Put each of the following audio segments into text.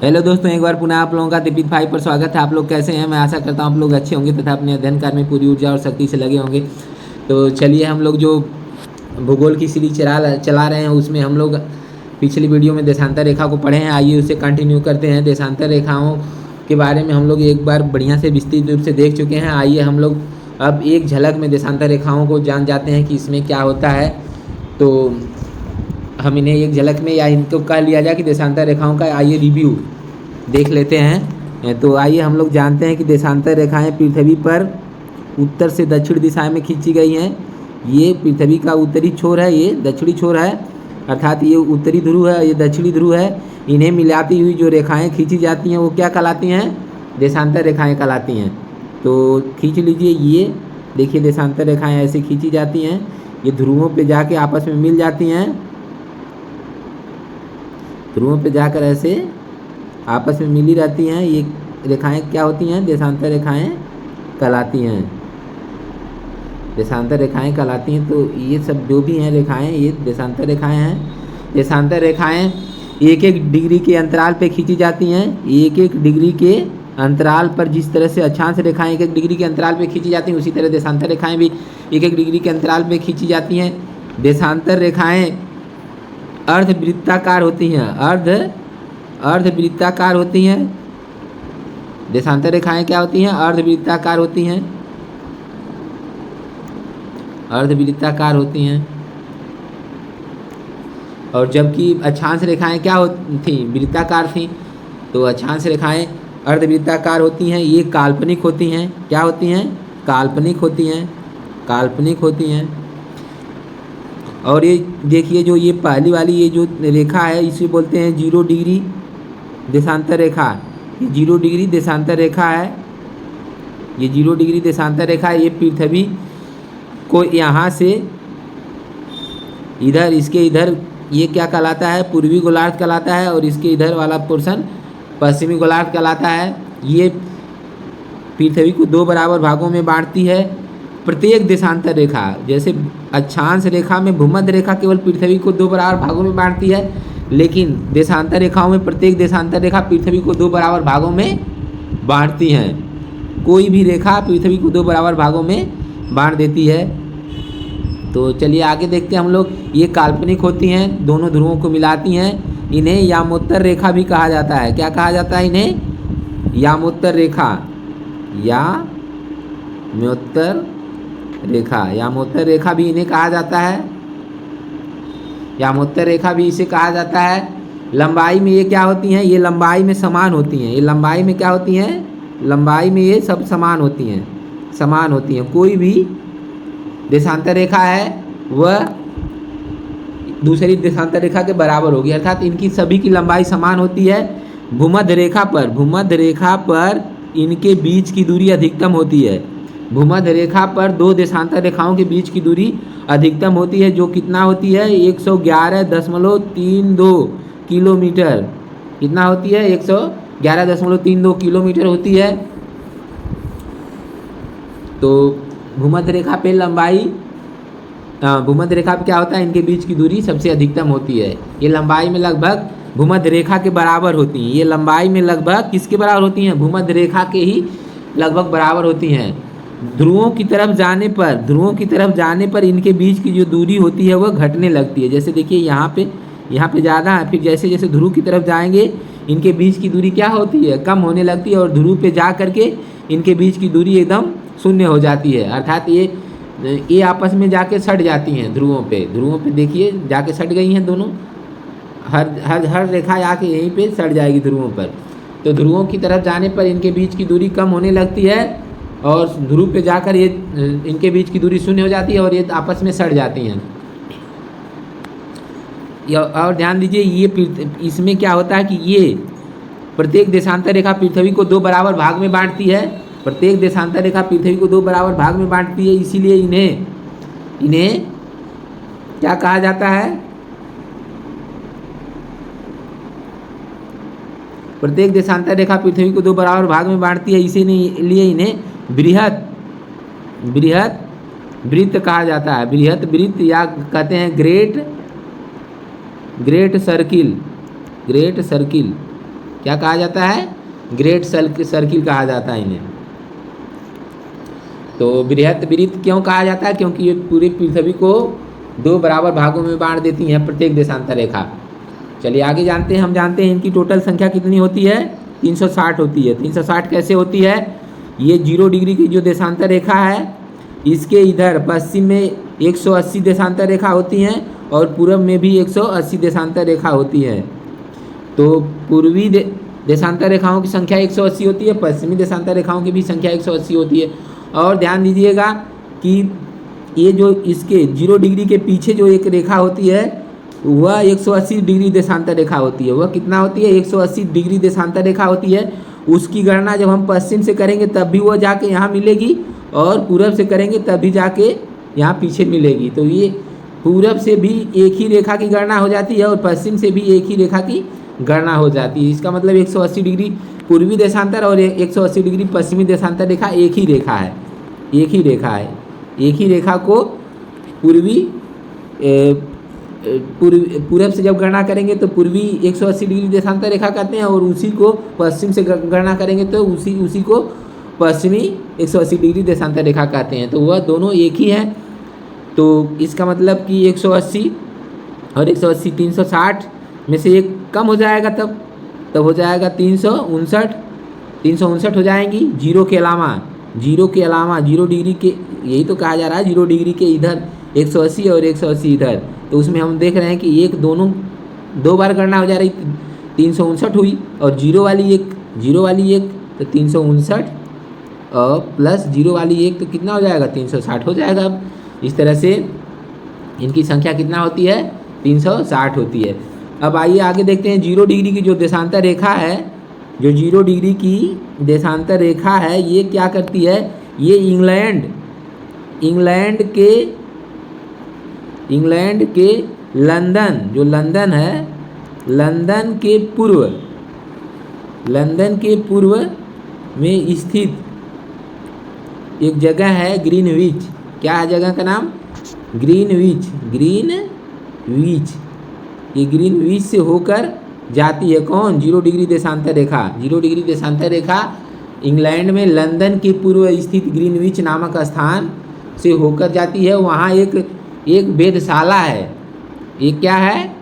Hello दोस्तों, एक बार पुनः आप लोगों का दीपित भाई पर स्वागत है। आप लोग कैसे हैं? मैं आशा करता हूं आप लोग अच्छे होंगे तथा अपने अध्ययन कार्य में पूरी ऊर्जा और शक्ति से लगे होंगे। तो चलिए, हम लोग जो भूगोल की सीरीज चला रहे हैं उसमें हम लोग पिछली वीडियो में देशांतर रेखा को पढ़े हैं। आइए उसे कंटिन्यू करते हैं। देशांतर रेखाओं के बारे में हम लोग एक बार बढ़िया से विस्तृत रूप से देख चुके हैं। आइए हम लोग अब एक झलक में देशांतर रेखाओं को जान जाते हैं कि इसमें क्या होता है। तो हम इन्हें एक झलक में या इनको कह लिया जाए कि देशांतर रेखाओं का आइए रिव्यू देख लेते हैं। तो आइए हम लोग जानते हैं कि देशांतर रेखाएं पृथ्वी पर उत्तर से दक्षिण दिशा में खींची गई हैं। ये पृथ्वी का उत्तरी छोर है, ये दक्षिणी छोर है, अर्थात ये उत्तरी ध्रुव है, ये दक्षिणी ध्रुव है। इन्हें मिलाती हुई जो रेखाएं खींची जाती हैं वो क्या कहलाती हैं? देशांतर रेखाएं कहलाती हैं। तो खींच लीजिए, ये देखिए देशांतर रेखाएं ऐसे खींची जाती हैं। ये ध्रुवों पे जाके आपस में मिल जाती हैं। ध्रुवों पे जाकर ऐसे आपस में मिली रहती हैं। ये रेखाएं क्या होती हैं? देशांतर रेखाएं कहलाती हैं। देशांतर रेखाएं कहलाती हैं। तो ये सब जो भी हैं रेखाएं, ये देशांतर रेखाएं हैं। देशांतर रेखाएं एक एक डिग्री के अंतराल पे खींची जाती हैं। एक एक डिग्री के अंतराल पर जिस तरह से अक्षांश रेखाएं एक एक डिग्री के अंतराल पे खींची जाती हैं, उसी तरह देशांतर रेखाएं भी एक एक डिग्री के अंतराल पे खींची जाती हैं। देशांतर रेखाएं अर्धवृत्ताकार होती हैं। अर्धवृत्ताकार होती हैं। देशांतर रेखाएं क्या होती हैं? अर्धवृत्ताकार होती हैं। अर्धवृत्ताकार होती हैं। और जबकि अक्षांश रेखाएं क्या थी? वृत्ताकार थी। तो अक्षांश रेखाएं अर्धवृत्ताकार होती हैं। ये काल्पनिक होती हैं। क्या होती हैं? काल्पनिक होती हैं। काल्पनिक होती हैं। और ये देखिए, जो ये पहली वाली ये जो रेखा है इसे बोलते हैं 0 डिग्री देशांतर रेखा। ये 0 डिग्री देशांतर रेखा है। ये 0 डिग्री देशांतर रेखा है। ये पृथ्वी को यहाँ से इधर, इसके इधर ये क्या कहलाता है? पूर्वी गोलार्ध कहलाता है। और इसके इधर वाला पोर्शन पश्चिमी गोलार्ध कहलाता है। ये पृथ्वी को 2 बराबर भागों में बांटती है। प्रत्येक देशांतर रेखा, जैसे अक्षांश रेखा में भूमध्य रेखा केवल पृथ्वी को 2 बराबर भागों में बांटती है, लेकिन देशांतर रेखाओं में प्रत्येक देशांतर रेखा पृथ्वी को 2 बराबर भागों में बांटती हैं। कोई भी रेखा पृथ्वी को 2 बराबर भागों में बांट देती है। तो चलिए आगे देखते हैं हम लोग। ये काल्पनिक होती हैं, दोनों ध्रुवों को मिलाती हैं। इन्हें यामोत्तर रेखा भी कहा जाता है। क्या कहा जाता है इन्हें? यामोत्तर रेखा। यामोत्तर रेखा, यामोत्तर रेखा भी इन्हें कहा जाता है। यामोत्तर रेखा भी इसे कहा जाता है। लंबाई में ये क्या होती हैं? ये लंबाई में समान होती हैं। ये लंबाई में क्या होती हैं? लंबाई में ये सब समान होती हैं। समान होती हैं। कोई भी देशांतर रेखा है वह दूसरी देशांतर रेखा के बराबर होगी, अर्थात इनकी सभी की लंबाई समान होती है। भूमध्य रेखा पर इनके बीच की दूरी अधिकतम होती है। भूमध्य रेखा पर 2 देशांतर रेखाओं के बीच की दूरी अधिकतम होती है, जो कितना होती है? 111.32 किलोमीटर। कितना होती है? 111.32 किलोमीटर होती है। तो भूमध्य रेखा पे लंबाई, भूमध्य रेखा पे क्या होता है? इनके बीच की दूरी सबसे अधिकतम होती है। ये लंबाई में लगभग भूमध्य रेखा के बराबर होती हैं। ये लंबाई में लगभग किसके बराबर होती हैं? भूमध्य रेखा के ही लगभग बराबर होती हैं। ध्रुवों की तरफ जाने पर इनके बीच की जो दूरी होती है वह घटने लगती है। जैसे देखिए यहाँ पे ज़्यादा है, फिर जैसे जैसे ध्रुव की तरफ जाएंगे इनके बीच की दूरी क्या होती है? कम होने लगती है। और ध्रुव पे जा करके इनके बीच की दूरी एकदम शून्य हो जाती है, अर्थात ये आपस में जाके सट जाती हैं। ध्रुवों पे देखिए जाके सट गई हैं दोनों। हर रेखा आके यहीं पे सट जाएगी ध्रुवों पर। तो ध्रुवों की तरफ जाने पर इनके बीच की दूरी कम होने लगती है और ध्रुव पे जाकर ये इनके बीच की दूरी शून्य हो जाती है और ये आपस में सट जाती हैं। और ध्यान दीजिए, ये इसमें क्या होता है कि ये प्रत्येक देशांतर रेखा पृथ्वी को 2 बराबर भाग में बांटती है। प्रत्येक देशांतर रेखा पृथ्वी को 2 बराबर भाग में बांटती है, इसीलिए इन्हें क्या कहा जाता है? प्रत्येक देशांतर रेखा पृथ्वी को 2 बराबर भाग में बांटती है, इसीलिए इन्हें बृहत वृत्त कहा जाता है। बृहत वृत्त या कहते हैं ग्रेट सर्किल। क्या कहा जाता है? ग्रेट सर्किल कहा जाता है इन्हें। तो बृहत वृत्त क्यों कहा जाता है? क्योंकि ये पूरी पृथ्वी को 2 बराबर भागों में बांट देती हैं प्रत्येक देशांतर रेखा। चलिए आगे जानते हैं। हम जानते हैं इनकी टोटल संख्या कितनी होती है? 360 होती है। 360 कैसे होती है? ये 0 डिग्री की जो देशांतर रेखा है, इसके इधर पश्चिम में 180 देशांतर रेखा होती हैं और पूर्व में भी 180 देशांतर रेखा होती है। तो पूर्वी देशांतर रेखाओं की संख्या 180 होती है, पश्चिमी देशांतर रेखाओं की भी संख्या 180 होती है। और ध्यान दीजिएगा कि ये जो इसके 0 डिग्री के पीछे जो एक रेखा होती है वह 180 डिग्री देशांतर रेखा होती है। वह कितना होती है? 180 डिग्री देशांतर रेखा होती है। उसकी गणना जब हम पश्चिम से करेंगे तब भी वह जाके यहाँ मिलेगी और पूरब से करेंगे तब भी जाके यहाँ पीछे मिलेगी। तो ये पूरब से भी एक ही रेखा की गणना हो जाती है और पश्चिम से भी एक ही रेखा की गणना हो जाती है। इसका मतलब 180 डिग्री पूर्वी देशांतर और 180 डिग्री पश्चिमी देशांतर रेखा एक ही रेखा है। एक ही रेखा है। एक ही रेखा को पूरब से जब गणना करेंगे तो पूर्वी 180 डिग्री देशांतर रेखा कहते हैं और उसी को पश्चिम से गणना करेंगे तो उसी को पश्चिमी 180 डिग्री देशांतर रेखा कहते हैं। तो वह दोनों एक ही है। तो इसका मतलब कि 180 और 180 360 में से एक कम हो जाएगा, तब हो जाएगा 359 हो जाएंगी। 0 के अलावा 0 डिग्री के, यही तो कहा जा रहा है 0 डिग्री के इधर 180 और 180 इधर। तो उसमें हम देख रहे हैं कि एक दोनों 2 बार गणना हो जा रही, 359 हुई और 0 वाली एक तो 359 और प्लस 0 वाली एक तो कितना हो जाएगा? 360 हो जाएगा। अब इस तरह से इनकी संख्या कितना होती है? 360 होती है। अब आइए आगे देखते हैं 0 डिग्री की जो देशांतर रेखा है, जो 0 डिग्री की देशांतर रेखा है ये क्या करती है? ये इंग्लैंड के लंदन, जो लंदन है, लंदन के पूर्व में स्थित एक जगह है ग्रीनविच। क्या है जगह का नाम? ग्रीनविच। ये ग्रीनविच से होकर जाती है कौन? 0 डिग्री देशांतर रेखा। 0 डिग्री देशांतर रेखा इंग्लैंड में लंदन के पूर्व स्थित ग्रीनविच नामक स्थान से होकर जाती है। वहाँ एक वेधशाला है। एक क्या है?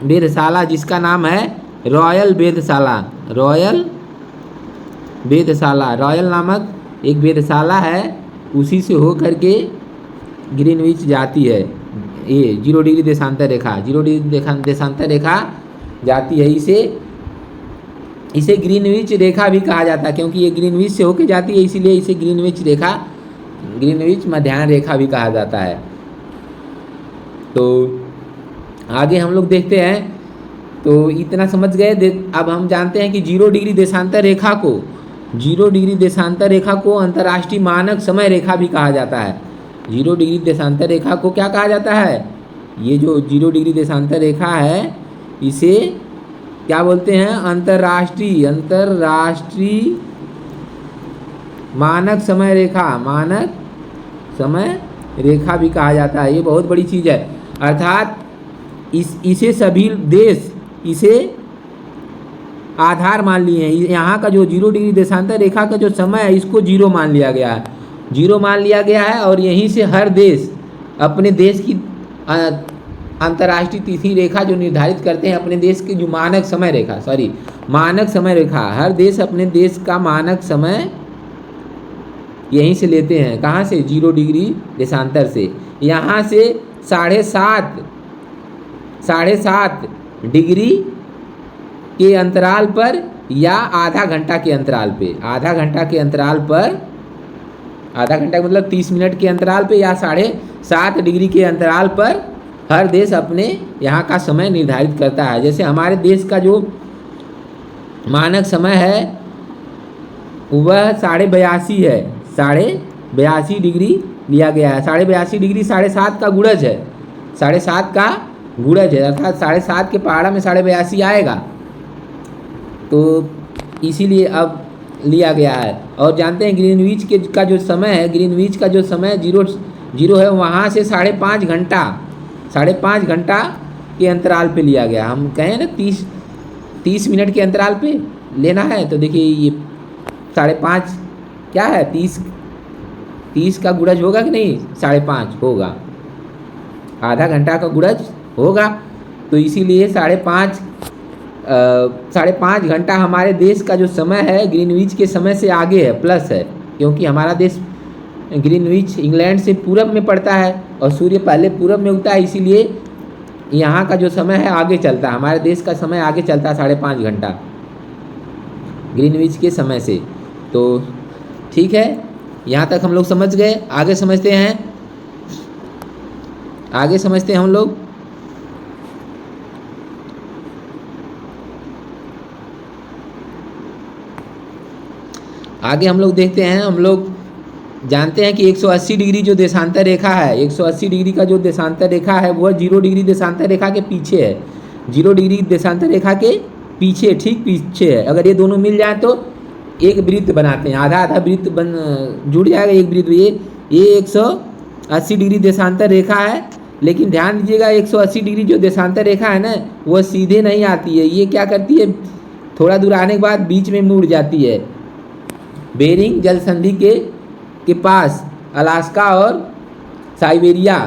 वेधशाला, जिसका नाम है रॉयल नामक एक वेधशाला है। उसी से होकर के ग्रीनविच जाती है ये 0 डिग्री देशांतर रेखा। 0 डिग्री देशांतर रेखा जाती है। इसे ग्रीनविच रेखा भी कहा जाता है क्योंकि ये ग्रीनविच से होकर जाती है, इसीलिए इसे ग्रीनविच मध्याह्न रेखा भी कहा जाता है। तो आगे हम लोग देखते हैं। तो इतना समझ गए। अब हम जानते हैं कि 0 डिग्री देशांतर रेखा को अंतर्राष्ट्रीय मानक समय रेखा भी कहा जाता है। 0 डिग्री देशांतर रेखा को क्या कहा जाता है? ये जो 0 डिग्री देशांतर रेखा है इसे क्या बोलते हैं? अंतर्राष्ट्रीय मानक समय रेखा भी कहा जाता है। ये बहुत बड़ी चीज़ है। अर्थात इसे सभी देश इसे आधार मान लिए हैं। यहाँ का जो 0 डिग्री देशांतर रेखा का जो समय है इसको 0 मान लिया गया है और यहीं से हर देश अपने देश की अंतर्राष्ट्रीय तिथि रेखा जो निर्धारित करते हैं, अपने देश की जो मानक समय रेखा, हर देश अपने देश का मानक समय यहीं से लेते हैं। कहाँ से? 0 डिग्री देशांतर से। यहाँ से 7.5 डिग्री के अंतराल पर या आधा घंटा के अंतराल मतलब 30 मिनट के अंतराल पे या 7.5 डिग्री के अंतराल पर हर देश अपने यहाँ का समय निर्धारित करता है। जैसे हमारे देश का जो मानक समय है वह 82.5 है। 82.5 डिग्री लिया गया है। 82.5 डिग्री 7.5 का गुणज है। 7.5 का गुणज है, अर्थात 7.5 के पहाड़ा में 82.5 आएगा। तो इसीलिए अब लिया गया है। और जानते हैं ग्रीनविच का जो समय है, 0 है, वहाँ से 5.5 घंटा के अंतराल पे लिया गया। हम कहें ना 30 मिनट के अंतराल पे लेना है। तो देखिए ये 5.5 क्या है, 30 का गुणज होगा कि नहीं, 5.5 होगा, आधा घंटा का गुणज होगा। तो इसीलिए 5.5 घंटा हमारे देश का जो समय है ग्रीनविच के समय से आगे है, प्लस है, क्योंकि हमारा देश ग्रीनविच इंग्लैंड से पूरब में पड़ता है और सूर्य पहले पूरब में उगता है, इसीलिए यहाँ का जो समय है आगे चलता है, हमारे देश का समय आगे चलता है 5.5 घंटा ग्रीनविच के समय से। तो ठीक है, यहाँ तक हम लोग समझ गए। आगे समझते हैं, आगे समझते हैं हम लोग। आगे हम लोग देखते हैं, हम लोग जानते हैं कि 180 डिग्री जो देशांतर रेखा है, 180 डिग्री का जो देशांतर रेखा है वह 0 डिग्री देशांतर रेखा के पीछे है, 0 डिग्री देशांतर रेखा के पीछे, ठीक पीछे है। अगर ये दोनों मिल जाए तो एक वृत्त बनाते हैं, आधा आधा वृत्त जुड़ जाएगा एक वृत्त। ये 180 डिग्री देशांतर रेखा है, लेकिन ध्यान दीजिएगा 180 डिग्री जो देशांतर रेखा है ना वह सीधे नहीं आती है, ये क्या करती है, थोड़ा दूर आने के बाद बीच में मुड़ जाती है। बेरिंग जल संधि के पास अलास्का और साइबेरिया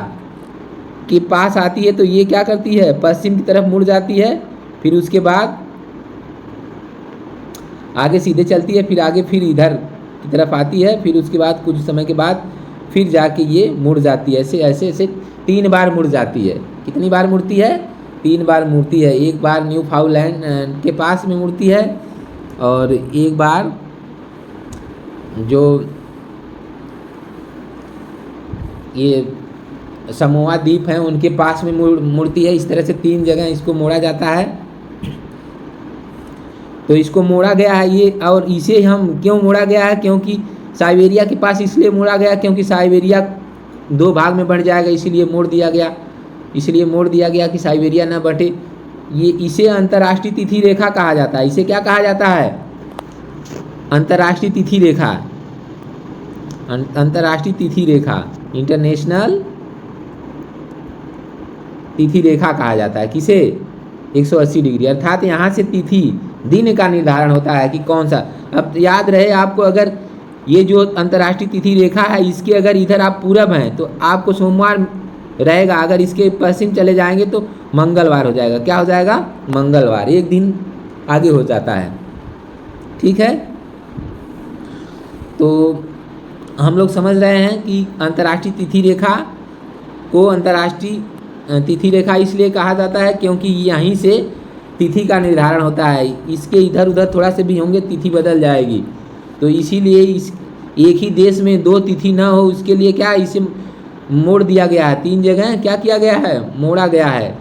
के पास आती है, तो ये क्या करती है, पश्चिम की तरफ मुड़ जाती है, फिर उसके बाद आगे सीधे चलती है, फिर आगे फिर इधर की तरफ आती है, फिर उसके बाद कुछ समय के बाद फिर जाके ये मुड़ जाती है। ऐसे ऐसे ऐसे 3 बार मुड़ जाती है। कितनी बार मुड़ती है, 3 बार मुड़ती है। एक बार न्यू फाउंडलैंड के पास में मुड़ती है, और एक बार जो ये समोआ द्वीप हैं उनके पास में मुड़ती है। इस तरह से 3 जगह इसको मोड़ा जाता है। तो इसको मोड़ा गया है ये, और इसे हम क्यों मोड़ा गया है, क्योंकि साइबेरिया के पास इसलिए मोड़ा गया क्योंकि साइबेरिया 2 भाग में बढ़ जाएगा, इसीलिए मोड़ दिया गया, इसलिए मोड़ दिया गया कि साइबेरिया न बटे। ये इसे अंतर्राष्ट्रीय तिथि रेखा कहा जाता है। इसे क्या कहा जाता है, अंतर्राष्ट्रीय तिथि रेखा, अंतर्राष्ट्रीय तिथि रेखा, इंटरनेशनल तिथि रेखा कहा जाता है। किसे, 180 डिग्री। अर्थात यहाँ से तिथि दिन का निर्धारण होता है कि कौन सा। अब याद रहे आपको, अगर ये जो अंतर्राष्ट्रीय तिथि रेखा है इसके अगर इधर आप पूरब हैं तो आपको सोमवार रहेगा, अगर इसके पश्चिम चले जाएंगे तो मंगलवार हो जाएगा। क्या हो जाएगा, मंगलवार, एक दिन आगे हो जाता है। ठीक है, तो हम लोग समझ रहे हैं कि अंतर्राष्ट्रीय तिथि रेखा को अंतर्राष्ट्रीय तिथि रेखा इसलिए कहा जाता है क्योंकि यहीं से तिथि का निर्धारण होता है। इसके इधर उधर थोड़ा से भी होंगे तिथि बदल जाएगी। तो इसीलिए इस एक ही देश में 2 तिथि ना हो, उसके लिए क्या इसे मोड़ दिया गया है। 3 जगह क्या किया गया है, मोड़ा गया है,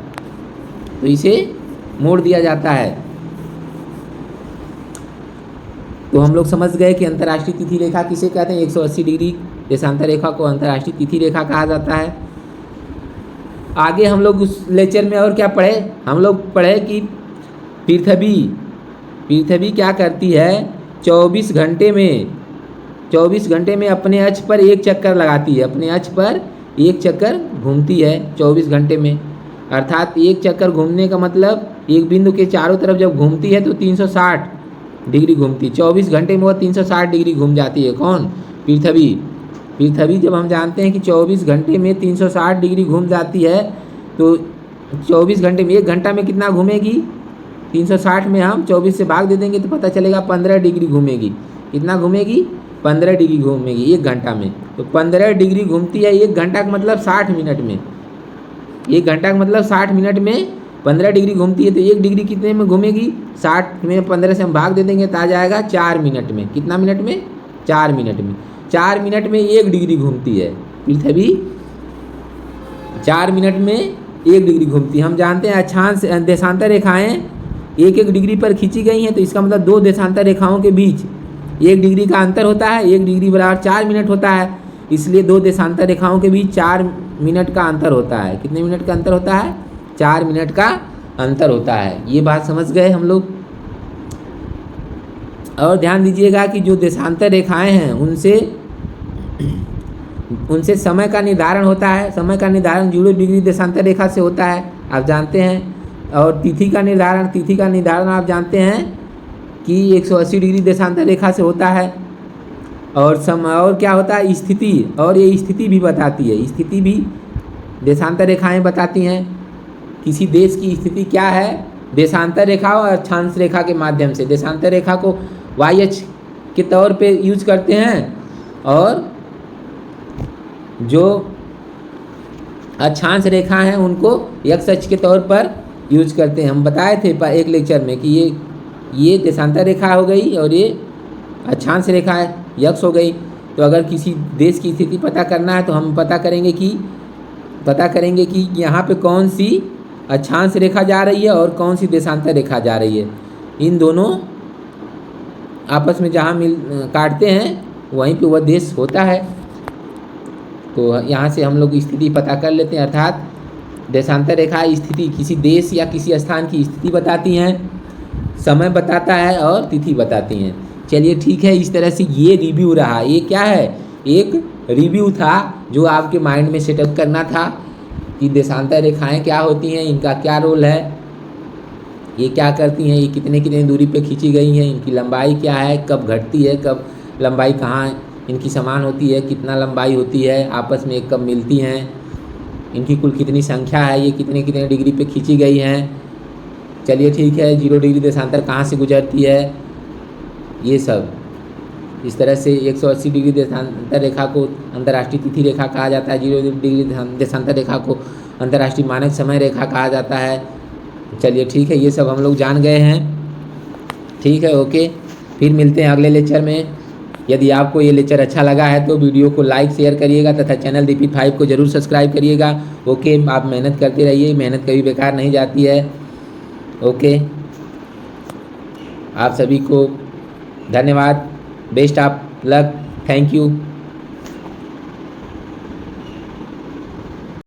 तो इसे मोड़ दिया जाता है। तो हम लोग समझ गए कि अंतर्राष्ट्रीय तिथि रेखा किसे कहते हैं, 180 डिग्री देशांतर रेखा को अंतर्राष्ट्रीय तिथि रेखा कहा जाता है। आगे हम लोग उस लेक्चर में और क्या पढ़े, हम लोग पढ़े कि पृथ्वी क्या करती है, 24 घंटे में अपने अक्ष पर एक चक्कर लगाती है, अपने अक्ष पर एक चक्कर घूमती है 24 घंटे में। अर्थात एक चक्कर घूमने का मतलब एक बिंदु के चारों तरफ जब घूमती है तो 360 डिग्री घूमती है। 24 घंटे में वो 360 डिग्री घूम जाती है। कौन, पृथ्वी जब हम जानते हैं कि 24 घंटे में 360 डिग्री घूम जाती है, तो 24 घंटे में 1 घंटा में कितना घूमेगी, 360 में हम 24 से भाग दे देंगे तो पता चलेगा 15 डिग्री घूमेगी। कितना घूमेगी, 15 डिग्री घूमेगी 1 घंटा में। तो 15 डिग्री घूमती है 1 घंटा का मतलब 60 मिनट में। 1 घंटा का मतलब 60 मिनट में 15 डिग्री घूमती है, तो 1 डिग्री कितने में घूमेगी, 60 में 15 से हम भाग दे देंगे तो आ जाएगा 4 मिनट में। कितना मिनट में, 4 मिनट में। 4 मिनट में 1 डिग्री घूमती है पृथ्वी, 4 मिनट में 1 डिग्री घूमती है। हम जानते हैं अक्षांश देशांतर रेखाएं 1-1 डिग्री पर खींची गई हैं, तो इसका मतलब 2 देशांतर रेखाओं के बीच 1 डिग्री का अंतर होता है। 1 डिग्री बराबर 4 मिनट होता है, इसलिए 2 देशांतर रेखाओं के बीच 4 मिनट का अंतर होता है। कितने मिनट का अंतर होता है, 4 मिनट का अंतर होता है। ये बात समझ गए हम लोग। और ध्यान दीजिएगा कि जो देशांतर रेखाएं हैं उनसे समय का निर्धारण होता है। समय का निर्धारण 0 डिग्री देशांतर रेखा से होता है। आप जानते हैं और तिथि का निर्धारण आप जानते हैं कि 180 डिग्री देशांतर रेखा से होता है। और क्या होता है, स्थिति, और ये स्थिति भी बताती है, स्थिति भी देशांतर रेखाएं बताती हैं। किसी देश की स्थिति क्या है, देशांतर रेखा और अक्षांश रेखा के माध्यम से। देशांतर रेखा को YH के तौर पे यूज करते हैं और जो अक्षांश रेखा हैं उनको x अक्ष के तौर पर यूज करते हैं। हम बताए थे एक लेक्चर में कि ये देशांतर रेखा हो गई और ये अक्षांश रेखा है, x हो गई। तो अगर किसी देश की स्थिति पता करना है तो हम पता करेंगे कि यहाँ पे कौन सी अक्षांश रेखा जा रही है और कौन सी देशांतर रेखा जा रही है। इन दोनों आपस में जहाँ काटते हैं वहीं पे वह देश होता है। तो यहाँ से हम लोग स्थिति पता कर लेते हैं, अर्थात देशांतर रेखा स्थिति किसी देश या किसी स्थान की स्थिति बताती हैं, समय बताता है और तिथि बताती हैं। चलिए ठीक है, इस तरह से ये रिव्यू रहा। ये क्या है, एक रिव्यू था जो आपके माइंड में सेटअप करना था कि देशांतर रेखाएं क्या होती हैं, इनका क्या रोल है, ये क्या करती हैं, ये कितने दूरी पे खींची गई हैं, इनकी लंबाई क्या है, कब घटती है, कब लंबाई कहाँ इनकी समान होती है, कितना लंबाई होती है, आपस में कब मिलती हैं, इनकी कुल कितनी संख्या है, ये कितने डिग्री पे खींची गई हैं। चलिए ठीक है, 0 डिग्री देशांतर कहाँ से गुजरती है, ये सब। इस तरह से 180 डिग्री देशांतर रेखा को अंतर्राष्ट्रीय तिथि रेखा कहा जाता है, 0 डिग्री देशांतर रेखा को अंतर्राष्ट्रीय मानक समय रेखा कहा जाता है। चलिए ठीक है, ये सब हम लोग जान गए हैं। ठीक है, ओके, फिर मिलते हैं अगले लेक्चर में। यदि आपको ये लेक्चर अच्छा लगा है तो वीडियो को लाइक शेयर करिएगा तथा चैनल DP5 को ज़रूर सब्सक्राइब करिएगा। ओके, आप मेहनत करते रहिए, मेहनत कभी बेकार नहीं जाती है। ओके, आप सभी को धन्यवाद, best of luck, thank you.